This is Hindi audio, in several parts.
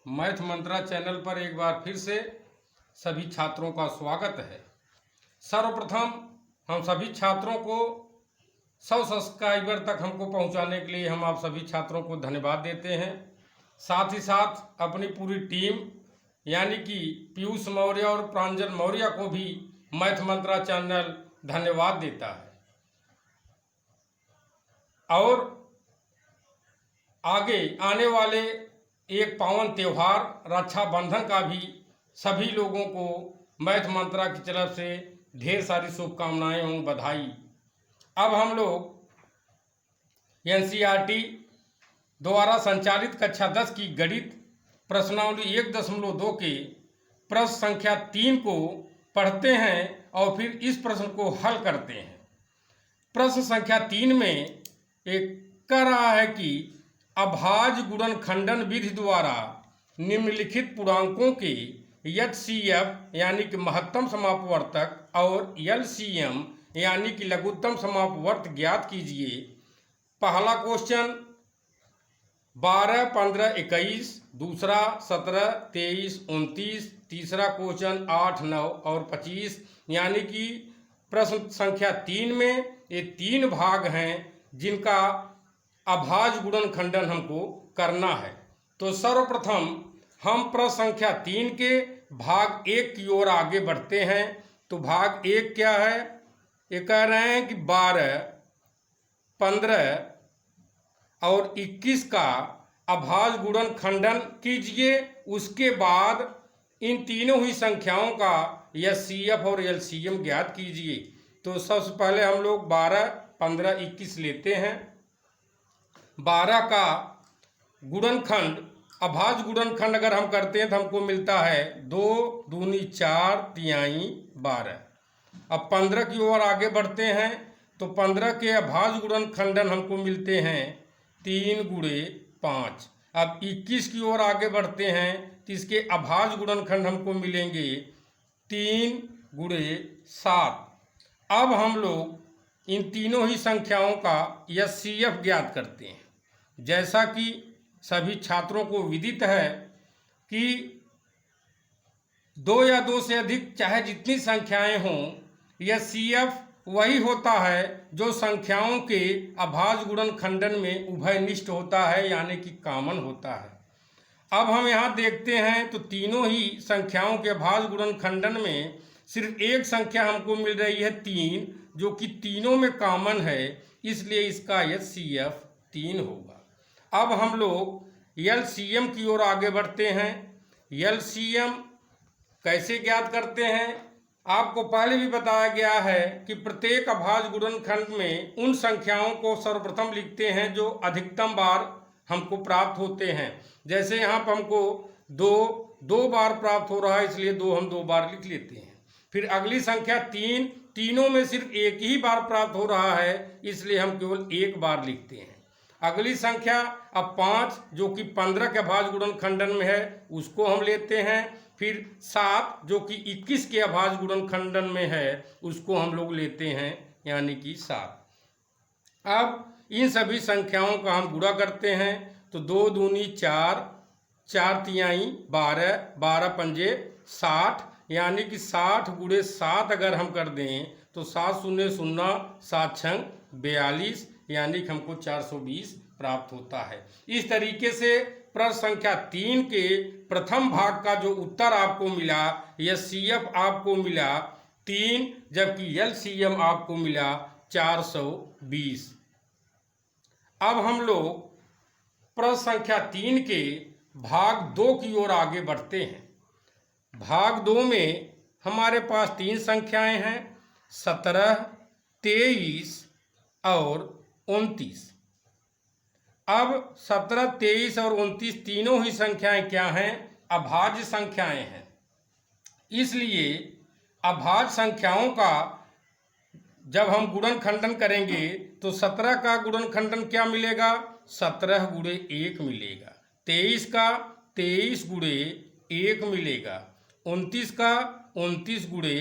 मैथ मंत्रा चैनल पर एक बार फिर से सभी छात्रों का स्वागत है। सर्वप्रथम हम सभी छात्रों को 100 सब्सक्राइबर तक हमको पहुंचाने के लिए हम आप सभी छात्रों को धन्यवाद देते हैं। साथ ही साथ अपनी पूरी टीम यानी कि पीयूष मौर्य और प्रांजल मौर्य को भी मैथ मंत्रा चैनल धन्यवाद देता है। और आगे आने वाले एक पावन त्यौहार रक्षाबंधन का भी सभी लोगों को मैथ मंत्रा की तरफ से ढेर सारी शुभकामनाएं एवं बधाई। अब हम लोग एनसीईआरटी द्वारा संचालित कक्षा 10 की गणित प्रश्नावली 1.2 के प्रश्न संख्या 3 को पढ़ते हैं और फिर इस प्रश्न को हल करते हैं। प्रश्न संख्या 3 में एक कह रहा है कि अभाज्य गुणनखंडन विधि द्वारा निम्नलिखित पूर्णांकों के एचसीएफ यानी कि महत्तम समापवर्तक और एलसीएम यानी कि लघुत्तम समापवर्त ज्ञात कीजिए। पहला क्वेश्चन 12, 15, 21, दूसरा 17, 23, 29, तीसरा क्वेश्चन 8, 9 और 25 यानी कि प्रश्न संख्या 3 में ये 3 भाग हैं जिनका अभाज्य गुणनखंडन हमको करना है। तो सर्वप्रथम हम प्रश्न संख्या 3 के भाग 1 की ओर आगे बढ़ते हैं। तो भाग 1 क्या है? ये कह रहे हैं कि 12, 15 और 21 का अभाज्य गुणनखंडन कीजिए। उसके बाद इन तीनों ही संख्याओं का एचसीएफ और एलसीएम ज्ञात कीजिए। तो सबसे पहले हम लोग 12, 15, 21 लेते हैं। 12 का गुणनखंड अभाज्य गुणनखंड अगर हम करते हैं तो हमको मिलता है 2 दूनी 4 तिहाई 12। अब 15 की ओर आगे बढ़ते हैं तो 15 के अभाज्य गुणनखंडन हमको मिलते हैं 3 गुणे 5। अब 21 की ओर आगे बढ़ते हैं तो इसके अभाज्य गुणनखंड हमको मिलेंगे 3 गुणे 7। अब हम लोग इन तीनों ही संख्याओं का एचसीएफ ज्ञात करते हैं। जैसा कि सभी छात्रों को विदित है कि 2 या 2 से अधिक चाहे जितनी संख्याएं हों, एचसीएफ वही होता है जो संख्याओं के अभाज्य गुणनखंडन में उभयनिष्ठ होता है यानी कि कॉमन होता है। अब हम यहाँ देखते हैं तो तीनों ही संख्याओं के अभाज्य गुणनखंडन में सिर्फ एक संख्या हमको मिल रही है 3, जो कि तीनों में कॉमन है, इसलिए इसका एचसीएफ 3 होगा। अब हम लोग एलसीएम की ओर आगे बढ़ते हैं। एलसीएम कैसे ज्ञात करते हैं? आपको पहले भी बताया गया है कि प्रत्येक अभाज्य गुणनखंड में उन संख्याओं को सर्वप्रथम लिखते हैं जो अधिकतम बार हमको प्राप्त होते हैं। जैसे यहाँ पर हमको 2 बार प्राप्त हो रहा है, इसलिए 2 हम 2 बार लिख लेते हैं। फिर अगली संख्या 3, तीनों में सिर्फ एक ही बार प्राप्त हो रहा है, इसलिए हम केवल 1 बार लिखते हैं। अगली संख्या अब 5 जो कि 15 के अभाज्य गुणनखंडन में है, उसको हम लेते हैं। फिर 7 जो कि 21 के अभाज्य गुणनखंडन में है, उसको हम लोग लेते हैं यानी कि 7। अब इन सभी संख्याओं का हम गुणा करते हैं तो 2 दूनी 4, 4 तिहाई 12, 12 पंजे 60 यानी कि 60 गुणे 7 अगर हम कर दें तो 7 शून्य 0, 7 छंग 42 यानी कि हमको 420 प्राप्त होता है। इस तरीके से प्रश्न संख्या 3 के प्रथम भाग का जो उत्तर आपको मिला, एचसीएफ आपको मिला 3, जबकि एलसीएम आपको मिला 420। अब हम लोग प्रश्न संख्या 3 के भाग 2 की ओर आगे बढ़ते हैं। भाग 2 में हमारे पास 3 संख्याएं हैं 17, 23 और 29। अब 17, 23 और 29 तीनों ही संख्याएं क्या हैं? अभाज्य संख्याएं हैं। इसलिए अभाज्य संख्याओं का जब हम गुणनखंडन करेंगे तो 17 का गुणनखंडन क्या मिलेगा? 17 गुणे 1 मिलेगा। 23 का 23 गुणे 1 मिलेगा। 29 का 29 गुणे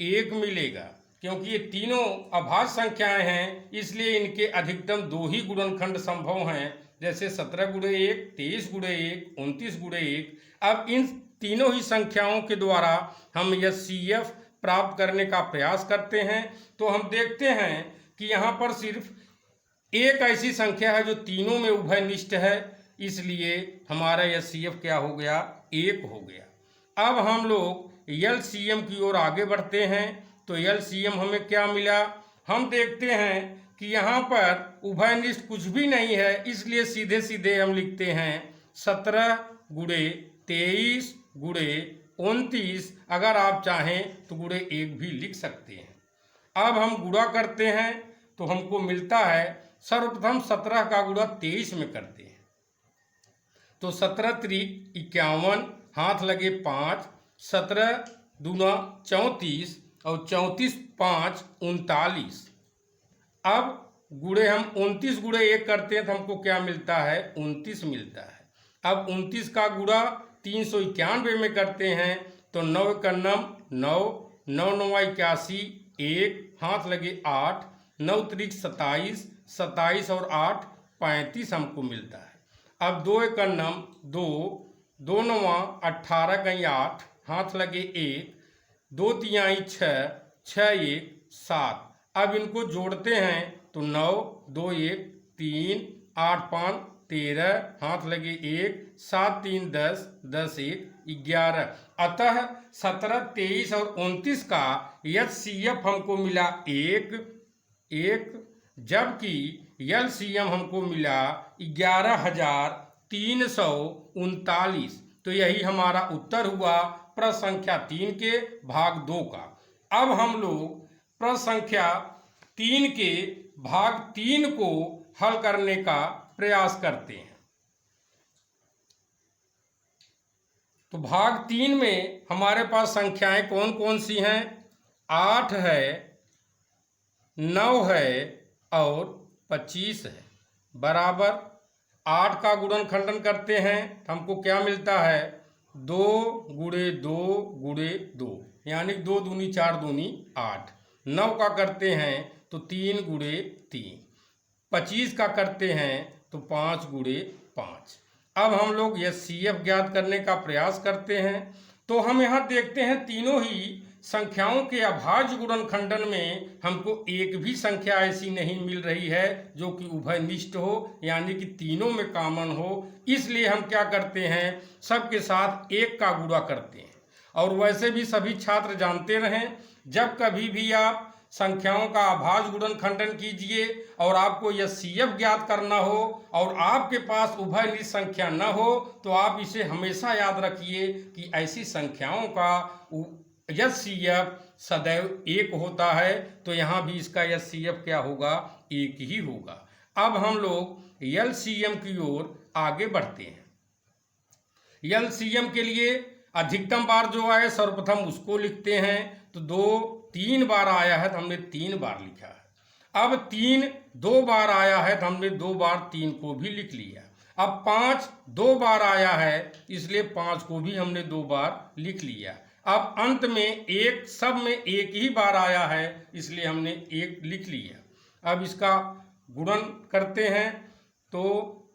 1 मिलेगा। क्योंकि ये तीनों अभाज्य संख्याएं हैं, इसलिए इनके अधिकतम 2 ही गुणनखंड संभव हैं, जैसे 17 गुणे 1, 23 गुणे 1, 29 गुणे 1। अब इन तीनों ही संख्याओं के द्वारा हम HCF प्राप्त करने का प्रयास करते हैं। तो हम देखते हैं कि यहाँ पर सिर्फ एक ऐसी संख्या है जो तीनों में उभयनिष्ठ है, इसलिए हमारा HCF क्या हो गया, 1 हो गया। अब हम लोग LCM की ओर आगे बढ़ते हैं। तो LCM हमें क्या मिला, हम देखते हैं कि यहाँ पर उभयनिष्ठ कुछ भी नहीं है, इसलिए सीधे सीधे हम लिखते हैं 17 गुणे 23 गुणे 29। अगर आप चाहें तो गुणे 1 भी लिख सकते हैं। अब हम गुणा करते हैं तो हमको मिलता है, सर्वप्रथम 17 का गुणा 23 में करते हैं। तो 17 त्रिक 51, हाथ लगे 5, 17 दूना 34 और 34 5 39। अब गुणे हम 29 गुणे 1 करते हैं तो हमको क्या मिलता है, 29 मिलता है। अब 29 का गुणा 391 में करते हैं तो 9 का 9, 9 9 81, 1 हाथ लगे 8, 9 त्रिक 27, 27 और 8 35 हमको मिलता है। अब 2 का 2, 2 9 18 का 8, हाथ लगे 1, 2 तिहाई 6, 6 1 7। अब इनको जोड़ते हैं तो 9 2 1 3 8 5 13, हाथ लगे 1, 7 3 10, 10 1 11। अतः 17 23 और 29 का HCF हमको मिला 1, जबकि LCM हमको मिला 11,339। तो यही हमारा उत्तर हुआ प्रश्न संख्या 3 के भाग 2 का। अब हम लोग प्रश्न संख्या 3 के भाग 3 को हल करने का प्रयास करते हैं। तो भाग 3 में हमारे पास संख्याएं कौन कौन सी हैं, 8 है, 9 है और 25 है। बराबर 8 का गुणनखंडन करते हैं तो हमको क्या मिलता है, 2 गुणे 2 गुणे 2, यानी 2 दूनी 4 दूनी 8। 9 का करते हैं तो 3 गुणे 3। 25 का करते हैं तो 5 गुणे 5। अब हम लोग HCF ज्ञात करने का प्रयास करते हैं। तो हम यहाँ देखते हैं तीनों ही संख्याओं के अभाज्य गुणनखंडन में हमको एक भी संख्या ऐसी नहीं मिल रही है जो कि उभयनिष्ठ हो, यानी कि तीनों में कॉमन हो। इसलिए हम क्या करते हैं, सबके साथ 1 का गुणा करते हैं। और वैसे भी सभी छात्र जानते रहें, जब कभी भी आप संख्याओं का अभाज्य गुणनखंडन कीजिए और आपको HCF ज्ञात करना हो और आपके पास उभयनिष्ठ संख्या न हो, तो आप इसे हमेशा याद रखिए कि ऐसी संख्याओं का HCF सदैव 1 होता है। तो यहाँ भी इसका HCF क्या होगा, 1 ही होगा। अब हम लोग LCM की ओर आगे बढ़ते हैं। LCM के लिए अधिकतम बार जो आए सर्वप्रथम उसको लिखते हैं। तो 2 3 बार आया है तो हमने 3 बार लिखा है। अब 3 2 बार आया है तो हमने 2 बार 3 को भी लिख लिया। अब 5 2 बार आया है इसलिए 5 को भी हमने 2 बार लिख लिया। अब अंत में 1, सब में 1 ही बार आया है इसलिए हमने 1 लिख लिया। अब इसका गुणन करते हैं तो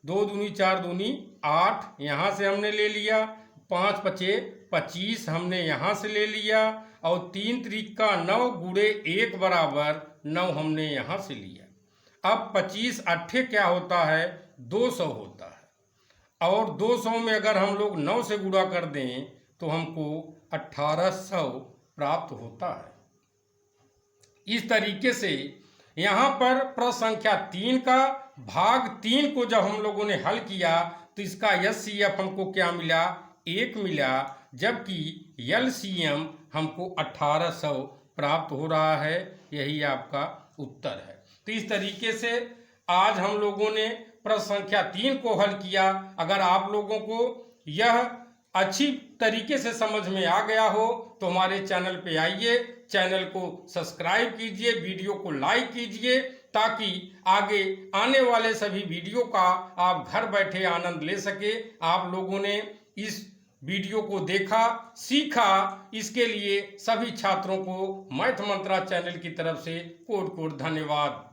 2 दूनी 4 दूनी 8 यहाँ से हमने ले लिया, 5 5 25 हमने यहाँ से ले लिया और 3 त्रिका 9 गुणे 1 बराबर 9 हमने यहाँ से लिया। अब 25 8 क्या होता है, 200 होता है। और 200 में अगर हम लोग 9 से गुणा कर दें तो हमको 1800 प्राप्त होता है। इस तरीके से यहाँ पर प्रश्न संख्या 3 का भाग 3 को जब हम लोगों ने हल किया तो इसका HCF हमको क्या मिला, 1 मिला, जबकि LCM हमको 1800 प्राप्त हो रहा है। यही आपका उत्तर है। तो इस तरीके से आज हम लोगों ने प्रश्न संख्या 3 को हल किया। अगर आप लोगों को यह अच्छी तरीके से समझ में आ गया हो तो हमारे चैनल पे आइए, चैनल को सब्सक्राइब कीजिए, वीडियो को लाइक कीजिए, ताकि आगे आने वाले सभी वीडियो का आप घर बैठे आनंद ले सके। आप लोगों ने इस वीडियो को देखा, सीखा, इसके लिए सभी छात्रों को मैथ मंत्रा चैनल की तरफ से कोट कोट धन्यवाद।